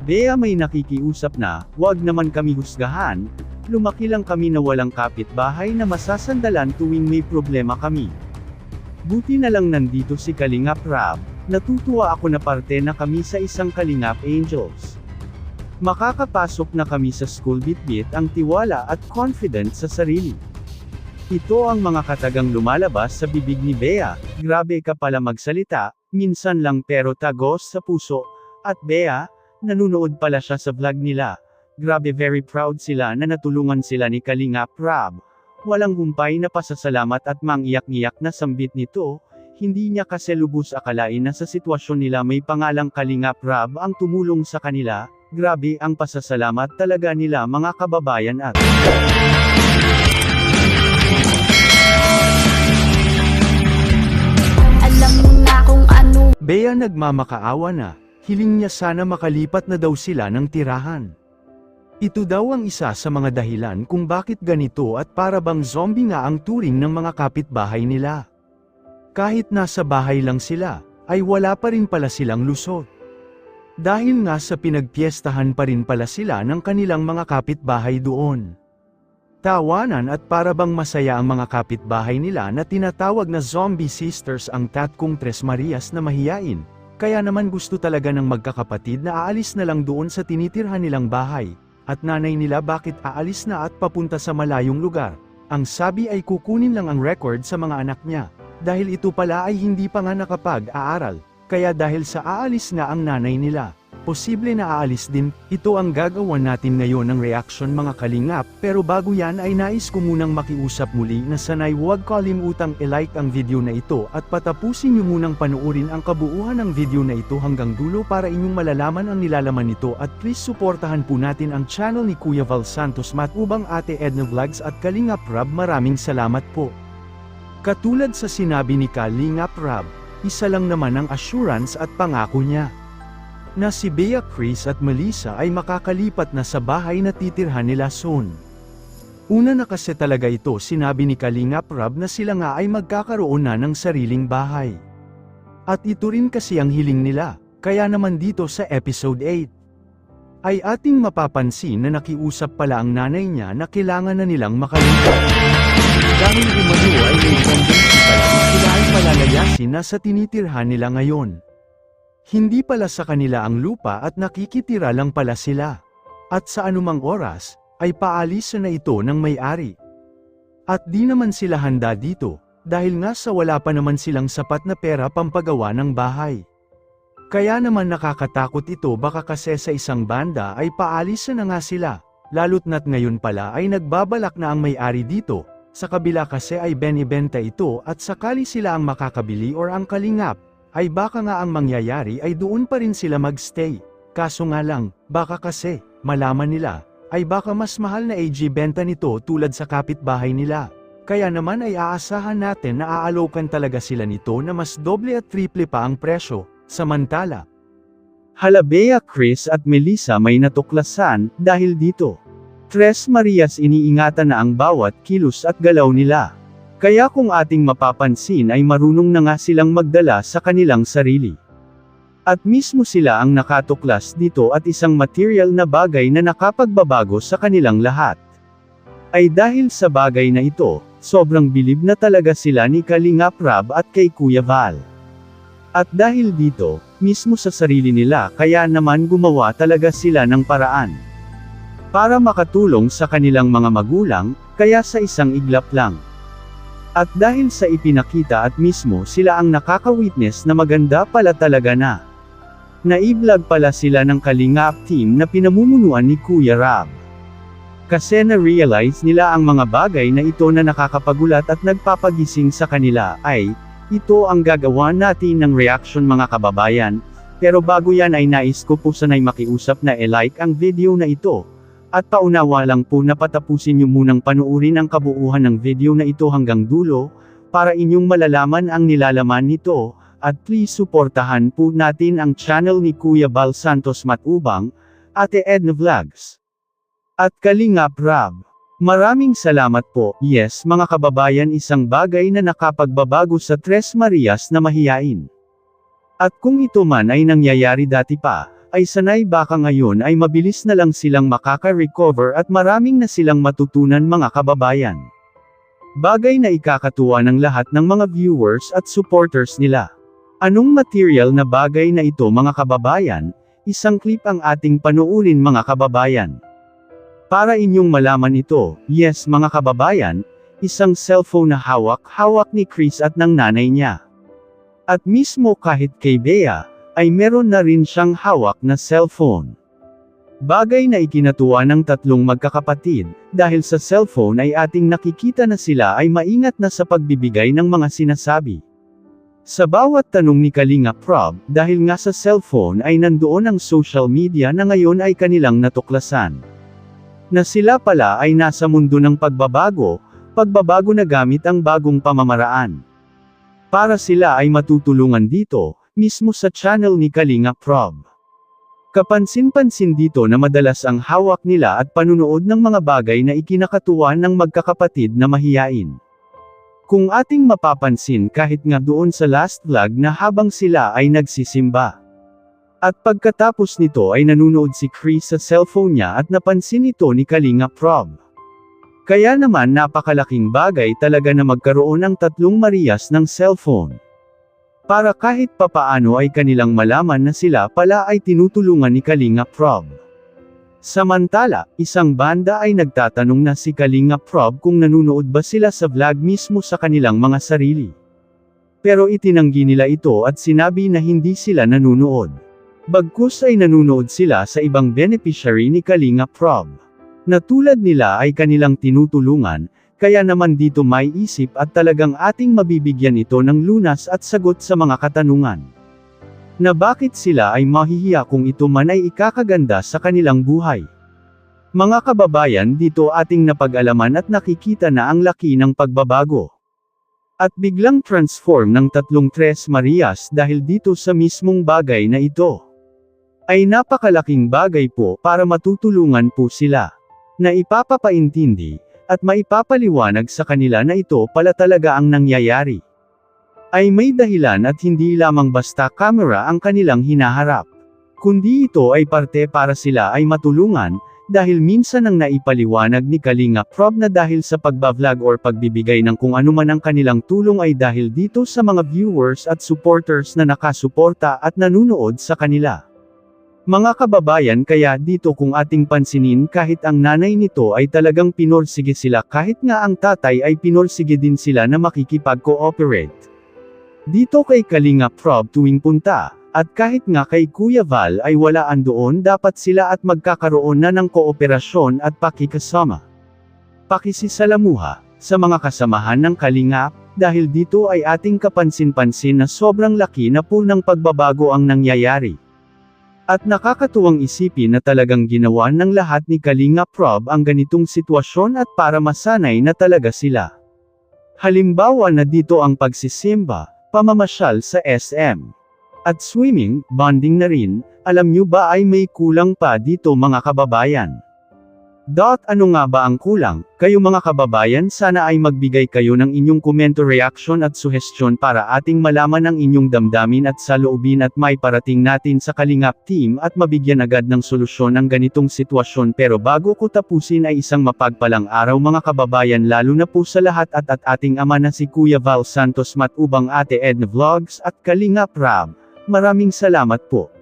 Bea may nakikiusap na, "Wag naman kami husgahan, lumaki lang kami na walang kapitbahay na masasandalan tuwing may problema kami. Buti na lang nandito si Kalingap Rab, natutuwa ako na parte na kami sa isang Kalingap Angels. Makakapasok na kami sa school bitbit ang tiwala at confident sa sarili." Ito ang mga katagang lumalabas sa bibig ni Bea, "Grabe ka pala magsalita, minsan lang pero tagos sa puso." At Bea, nanunood pala siya sa vlog nila. Grabe, very proud sila na natulungan sila ni Kalingap Rab. Walang humpay na pasasalamat at mangiyak-ngiyak na sambit nito, hindi niya kasi lubos akalain na sa sitwasyon nila may pangalang Kalingap Rab ang tumulong sa kanila. Grabe ang pasasalamat talaga nila mga kababayan at alam mo na kung ano. Bea nagmamakaawa na, hiling niya sana makalipat na daw sila ng tirahan. Ito daw ang isa sa mga dahilan kung bakit ganito at para bang zombie nga ang turing ng mga kapitbahay nila. Kahit nasa bahay lang sila, ay wala pa rin pala silang lusot. Dahil nga sa pinagpiestahan pa rin pala sila ng kanilang mga kapitbahay doon. Tawanan at para bang masaya ang mga kapitbahay nila na tinatawag na zombie sisters ang tatkong Tres Marias na mahiyain, kaya naman gusto talaga ng magkakapatid na aalis na lang doon sa tinitirhan nilang bahay, at nanay nila bakit aalis na at papunta sa malayong lugar. Ang sabi ay kukunin lang ang record sa mga anak niya, dahil ito pala ay hindi pa nga nakapag-aaral, kaya dahil sa aalis na ang nanay nila, posible na aalis din. Ito ang gagawa natin ngayon ng reaction mga kalingap, pero bago yan ay nais ko munang makiusap muli na sanay huwag kalimutang i-like ang video na ito at patapusin nyo munang panuorin ang kabuuan ng video na ito hanggang dulo para inyong malalaman ang nilalaman nito at please suportahan po natin ang channel ni Kuya Val Santos Matubang, Ate Edna Vlogs at Kalingap Rab. Maraming salamat po. Katulad sa sinabi ni Kalingap Rab, isa lang naman ang assurance at pangako niya na si Bea, Chris at Melissa ay makakalipat na sa bahay na titirhan nila soon. Una na kasi talaga ito sinabi ni Kalingap Rab na sila nga ay magkakaroon na ng sariling bahay. At ito rin kasi ang hiling nila, kaya naman dito sa episode 8 ay ating mapapansin na nakiusap pala ang nanay niya na kailangan na nilang makalipat. Dahil umano ay may tendency pala na sila ay palalayasin na sa tinitirhan nila ngayon. Hindi pala sa kanila ang lupa at nakikitira lang pala sila. At sa anumang oras, ay paalisan na ito ng may-ari. At di naman sila handa dito, dahil nga sa wala pa naman silang sapat na pera pampagawa ng bahay. Kaya naman nakakatakot ito baka kasi sa isang banda ay paalisan na nga sila, lalo't na't ngayon pala ay nagbabalak na ang may-ari dito, sa kabila kasi ay benibenta ito at sakali sila ang makakabili or ang kalingap, ay baka nga ang mangyayari ay doon pa rin sila magstay. Kaso nga lang, baka kasi, malaman nila, ay baka mas mahal na AG benta nito tulad sa kapitbahay nila. Kaya naman ay aasahan natin na aalokan talaga sila nito na mas doble at triple pa ang presyo. Samantala, hala Bea, Chris at Melissa may natuklasan dahil dito. Tres Marias iniingatan na ang bawat kilos at galaw nila. Kaya kung ating mapapansin ay marunong na nga silang magdala sa kanilang sarili. At mismo sila ang nakatuklas dito at isang material na bagay na nakapagbabago sa kanilang lahat. Ay dahil sa bagay na ito, sobrang bilib na talaga sila ni Kalingap Rab at kay Kuya Val. At dahil dito, mismo sa sarili nila kaya naman gumawa talaga sila ng paraan para makatulong sa kanilang mga magulang, kaya sa isang iglap lang. At dahil sa ipinakita at mismo sila ang nakaka-witness na maganda pala talaga na naiblog pala sila ng Kalingap team na pinamumunuan ni Kuya Rab. Kasi na-realize nila ang mga bagay na ito na nakakapagulat at nagpapagising sa kanila ay, ito ang gagawa natin ng reaction mga kababayan, pero bago yan ay nais ko po sanay makiusap na i-like ang video na ito. At paunawa lang po na patapusin nyo munang panuorin ang kabuuan ng video na ito hanggang dulo, para inyong malalaman ang nilalaman nito, at please suportahan po natin ang channel ni Kuya Val Santos Matubang, Ate Edna Vlogs, at Kalingap Rab. Maraming salamat po. Yes mga kababayan, isang bagay na nakapagbabago sa Tres Marias na mahiyain. At kung ito man ay nangyayari dati pa, ay sanay baka ngayon ay mabilis na lang silang makaka-recover at maraming na silang matutunan mga kababayan. Bagay na ikakatuwa ng lahat ng mga viewers at supporters nila. Anong material na bagay na ito mga kababayan? Isang clip ang ating panuurin mga kababayan. Para inyong malaman ito, yes mga kababayan, isang cellphone na hawak ni Chris at ng nanay niya. At mismo kahit kay Bea, ay meron na rin siyang hawak na cellphone. Bagay na ikinatuwa ng tatlong magkakapatid, dahil sa cellphone ay ating nakikita na sila ay maingat na sa pagbibigay ng mga sinasabi. Sa bawat tanong ni Kalingap Rob, dahil nga sa cellphone ay nandoon ang social media na ngayon ay kanilang natuklasan. Na sila pala ay nasa mundo ng pagbabago na gamit ang bagong pamamaraan. Para sila ay matutulungan dito, mismo sa channel ni Kalingap Rob. Kapansin-pansin dito na madalas ang hawak nila at panunood ng mga bagay na ikinakatuwa ng magkakapatid na mahiyain. Kung ating mapapansin kahit nga doon sa last vlog na habang sila ay nagsisimba. At pagkatapos nito ay nanunood si Chris sa cellphone niya at napansin ito ni Kalingap Rob. Kaya naman napakalaking bagay talaga na magkaroon ng tatlong Marias ng cellphone. Para kahit papaano ay kanilang malaman na sila pala ay tinutulungan ni Kalingap Rob. Samantala, isang banda ay nagtatanong na si Kalingap Rob kung nanunood ba sila sa vlog mismo sa kanilang mga sarili. Pero itinanggi nila ito at sinabi na hindi sila nanunood. Bagkus ay nanunood sila sa ibang beneficiary ni Kalingap Rob. Na tulad nila ay kanilang tinutulungan, kaya naman dito may isip at talagang ating mabibigyan ito ng lunas at sagot sa mga katanungan. Na bakit sila ay mahihiya kung ito man ay ikakaganda sa kanilang buhay. Mga kababayan dito ating napag-alaman at nakikita na ang laki ng pagbabago. At biglang transform ng tatlong Tres Marias dahil dito sa mismong bagay na ito. Ay napakalaking bagay po para matutulungan po sila. Na ipapapaintindi, at maipapaliwanag sa kanila na ito pala talaga ang nangyayari. Ay may dahilan at hindi lamang basta camera ang kanilang hinaharap. Kundi ito ay parte para sila ay matulungan, dahil minsan ang naipaliwanag ni Kalingap Rob na dahil sa pagbablog or pagbibigay ng kung anuman ang kanilang tulong ay dahil dito sa mga viewers at supporters na nakasuporta at nanunood sa kanila. Mga kababayan kaya dito kung ating pansinin kahit ang nanay nito ay talagang pinorsige sila kahit nga ang tatay ay pinorsige din sila na makikipag-cooperate. Dito kay Kalingap Rob tuwing punta, at kahit nga kay Kuya Val ay walaan doon dapat sila at magkakaroon na ng kooperasyon at pakikasama. Pakisisalamuha, sa mga kasamahan ng Kalingap, dahil dito ay ating kapansin-pansin na sobrang laki na po ng pagbabago ang nangyayari. At nakakatuwang isipin na talagang ginawa ng lahat ni Kalingap Rob ang ganitong sitwasyon at para masanay na talaga sila. Halimbawa na dito ang pagsisimba, pamamasyal sa SM. At swimming, bonding na rin, alam nyo ba ay may kulang pa dito mga kababayan? Ano nga ba ang kulang? Kayo mga kababayan sana ay magbigay kayo ng inyong komento, reaction at suhestyon para ating malaman ang inyong damdamin at saloobin at may parating natin sa Kalingap team at mabigyan agad ng solusyon ang ganitong sitwasyon. Pero bago ko tapusin ay isang mapagpalang araw mga kababayan lalo na po sa lahat at ating ama na si Kuya Val Santos Matubang, Ate Edna Vlogs at Kalingap Rob. Maraming salamat po.